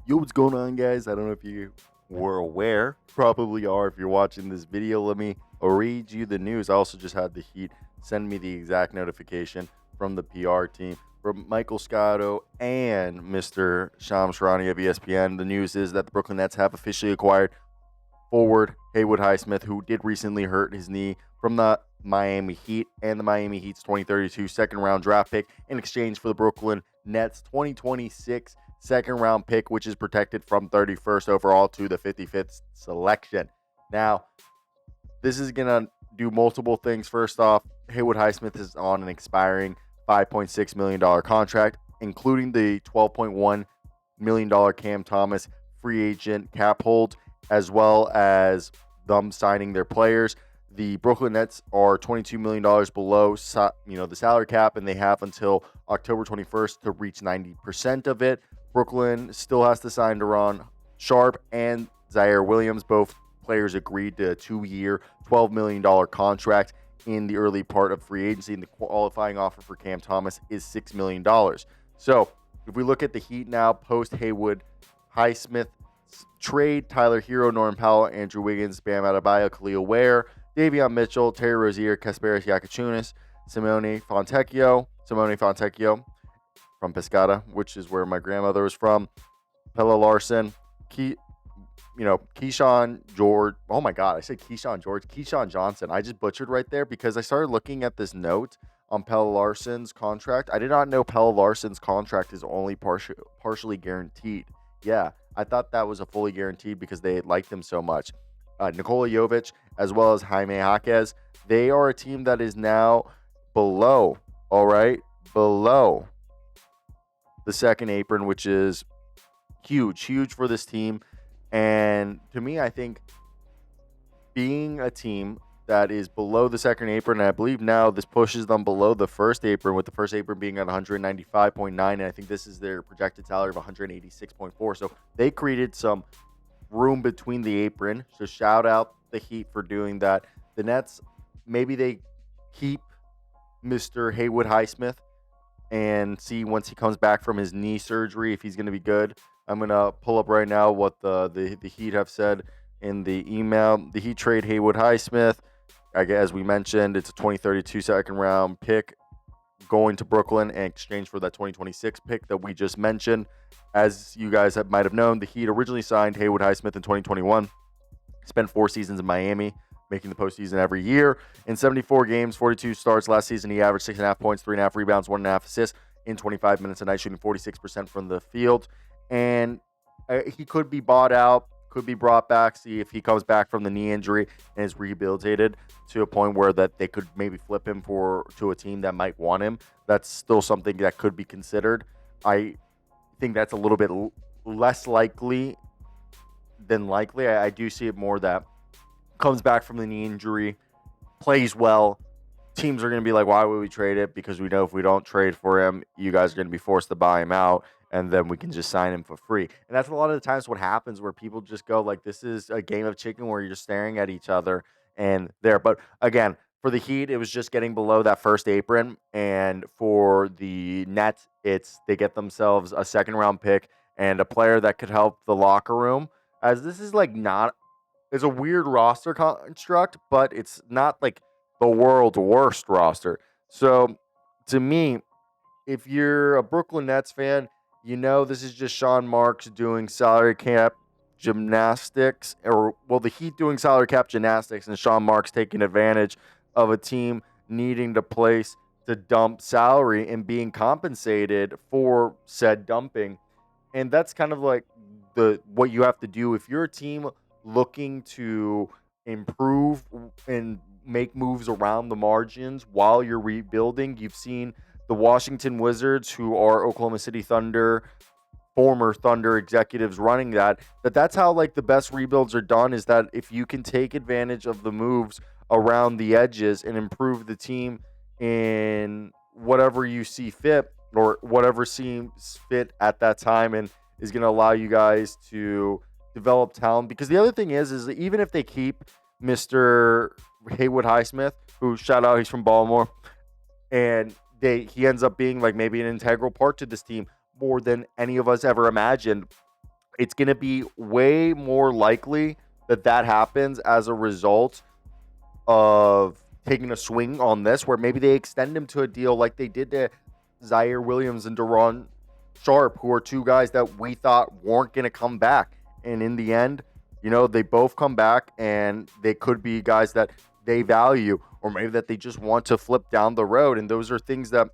Yo, what's going on, guys? I don't know if you were aware. Probably are if you're watching this video. Let me read you the news. I also just had the Heat send me the exact notification from the PR team, from Michael Scotto and Mr. Shams Charania of ESPN. The news is that the Brooklyn Nets have officially acquired forward Haywood Highsmith, who did recently hurt his knee, from the Miami Heat, and the Miami Heat's 2032 second-round draft pick in exchange for the Brooklyn Nets 2026 second-round pick, which is protected from 31st overall to the 55th selection. Now, this is going to do multiple things. First off, Haywood Highsmith is on an expiring $5.6 million contract, including the $12.1 million Cam Thomas free agent cap hold, as well as them signing their players. The Brooklyn Nets are $22 million below the salary cap, and they have until October 21st to reach 90% of it. Brooklyn still has to sign Deron Sharpe and Ziaire Williams. Both players agreed to a 2-year, $12 million contract in the early part of free agency, and the qualifying offer for Cam Thomas is $6 million. So if we look at the Heat now, post Haywood Highsmith trade, Tyler Hero, Norman Powell, Andrew Wiggins, Bam Adebayo, Khalil Ware, Davion Mitchell, Terry Rozier, Kasparis Yakachunas, Simone Fontecchio from Pescata, which is where my grandmother was from, Pella Larson, Keyshawn George. Oh my God, I said Keyshawn George. Keyshawn Johnson. I just butchered right there because I started looking at this note on Pella Larson's contract. I did not know Pella Larson's contract is only partially guaranteed. Yeah, I thought that was a fully guaranteed because they liked him so much. Nikola Jovic, as well as Jaime Jaquez, they are a team that is now below the second apron, which is huge for this team. And to me, I think being a team that is below the second apron, and I believe now this pushes them below the first apron, with the first apron being at 195.9, and I think this is their projected salary of 186.4. So they created some room between the apron. So shout out the Heat for doing that. The Nets, maybe they keep Mr. Haywood Highsmith and see once he comes back from his knee surgery if he's going to be good. I'm going to pull up right now what the Heat have said in the email. The Heat trade Haywood Highsmith. As we mentioned, it's a 2032 second-round pick going to Brooklyn in exchange for that 2026 pick that we just mentioned. As you guys might have known, the Heat originally signed Haywood Highsmith in 2021. Spent 4 seasons in Miami, making the postseason every year. In 74 games, 42 starts last season, he averaged 6.5 points, 3.5 rebounds, 1.5 assists in 25 minutes a night, shooting 46% from the field. And he could be bought out, could be brought back, see if he comes back from the knee injury and is rehabilitated to a point where that they could maybe flip him to a team that might want him. That's still something that could be considered. I think that's a little bit less likely than likely. I do see it more that comes back from the knee injury, plays well. Teams are going to be like, why would we trade it? Because we know if we don't trade for him, you guys are going to be forced to buy him out, and then we can just sign him for free. And that's a lot of the times what happens, where people just go like, this is a game of chicken where you're just staring at each other and there. But again, for the Heat, it was just getting below that first apron. And for the Nets, they get themselves a second-round pick and a player that could help the locker room. As this is it's a weird roster construct, but it's not like the world's worst roster. So to me, if you're a Brooklyn Nets fan, you know this is just Sean Marks doing salary cap gymnastics, the Heat doing salary cap gymnastics, and Sean Marks taking advantage of a team needing to place to dump salary and being compensated for said dumping. And that's kind of like what you have to do if you're a team looking to improve and make moves around the margins while you're rebuilding. You've seen the Washington Wizards, who are Oklahoma City Thunder, former Thunder executives running that's how like the best rebuilds are done, is that if you can take advantage of the moves around the edges and improve the team in whatever you see fit, or whatever seems fit at that time, and is going to allow you guys to develop talent. Because the other thing is that even if they keep Mr. Haywood Highsmith, who, shout out, he's from Baltimore, and he ends up being like maybe an integral part to this team more than any of us ever imagined, it's going to be way more likely that that happens as a result of taking a swing on this, where maybe they extend him to a deal like they did to Ziaire Williams and Deron Sharpe, who are two guys that we thought weren't going to come back. And in the end, you know, they both come back, and they could be guys that they value, or maybe that they just want to flip down the road. And those are things that,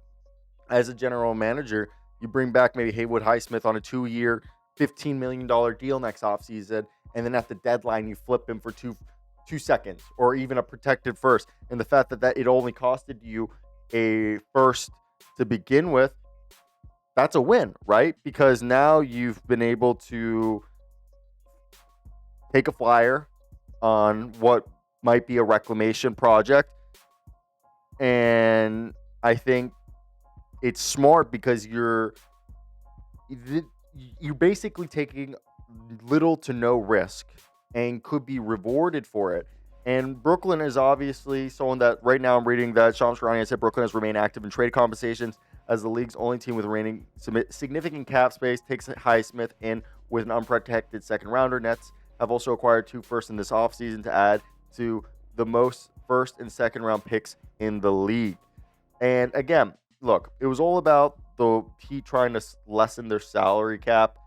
as a general manager, you bring back maybe Haywood Highsmith on a 2-year, $15 million deal next offseason, and then at the deadline, you flip him for two seconds, or even a protected first. And the fact that it only costed you a first to begin with, that's a win, right? Because now you've been able to take a flyer on what might be a reclamation project. And I think it's smart because you're basically taking little to no risk and could be rewarded for it. And Brooklyn is obviously someone that right now I'm reading that Shams Charania said Brooklyn has remained active in trade conversations as the league's only team with remaining significant cap space takes Highsmith in with an unprotected second rounder. Nets have also acquired 2 firsts in this offseason to add to the most first and second round picks in the league. And again, look, it was all about the Heat trying to lessen their salary cap,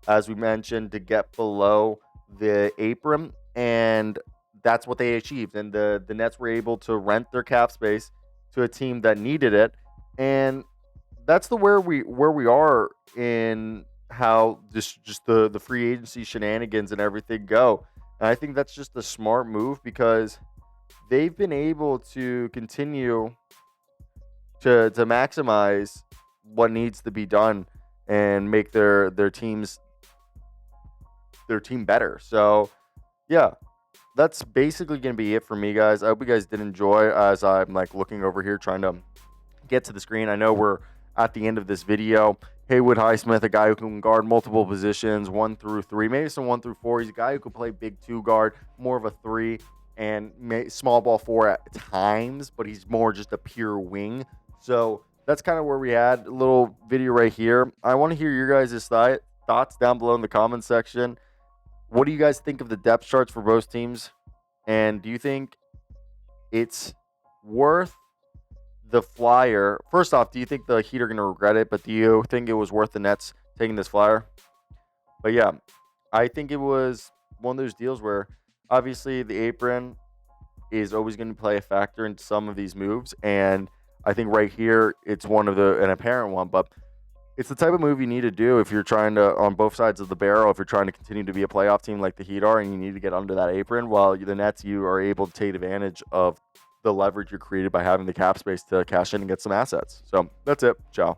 as we mentioned, to get below the apron, and that's what they achieved. And the Nets were able to rent their cap space to a team that needed it, and that's where we are in how just the free agency shenanigans and everything go. And I think that's just a smart move because they've been able to continue to maximize what needs to be done and make their team better. So yeah, that's basically going to be it for me, guys. I hope you guys did enjoy as I'm like looking over here trying to get to the screen. I know we're at the end of this video. Haywood Highsmith, a guy who can guard multiple positions, 1 through 3, maybe some 1 through 4. He's a guy who can play big 2 guard, more of a 3, and small ball 4 at times, but he's more just a pure wing. So that's kind of where we had a little video right here. I want to hear your guys' thoughts down below in the comment section. What do you guys think of the depth charts for both teams? And do you think it's worth the flyer? First off, do you think the Heat are going to regret it? But do you think it was worth the Nets taking this flyer? But yeah, I think it was one of those deals where obviously the apron is always going to play a factor in some of these moves. And I think right here, it's an apparent one, but it's the type of move you need to do if you're trying to, on both sides of the barrel, if you're trying to continue to be a playoff team like the Heat are, and you need to get under that apron, while the Nets, you are able to take advantage of the leverage you're created by having the cap space to cash in and get some assets. So that's it. Ciao.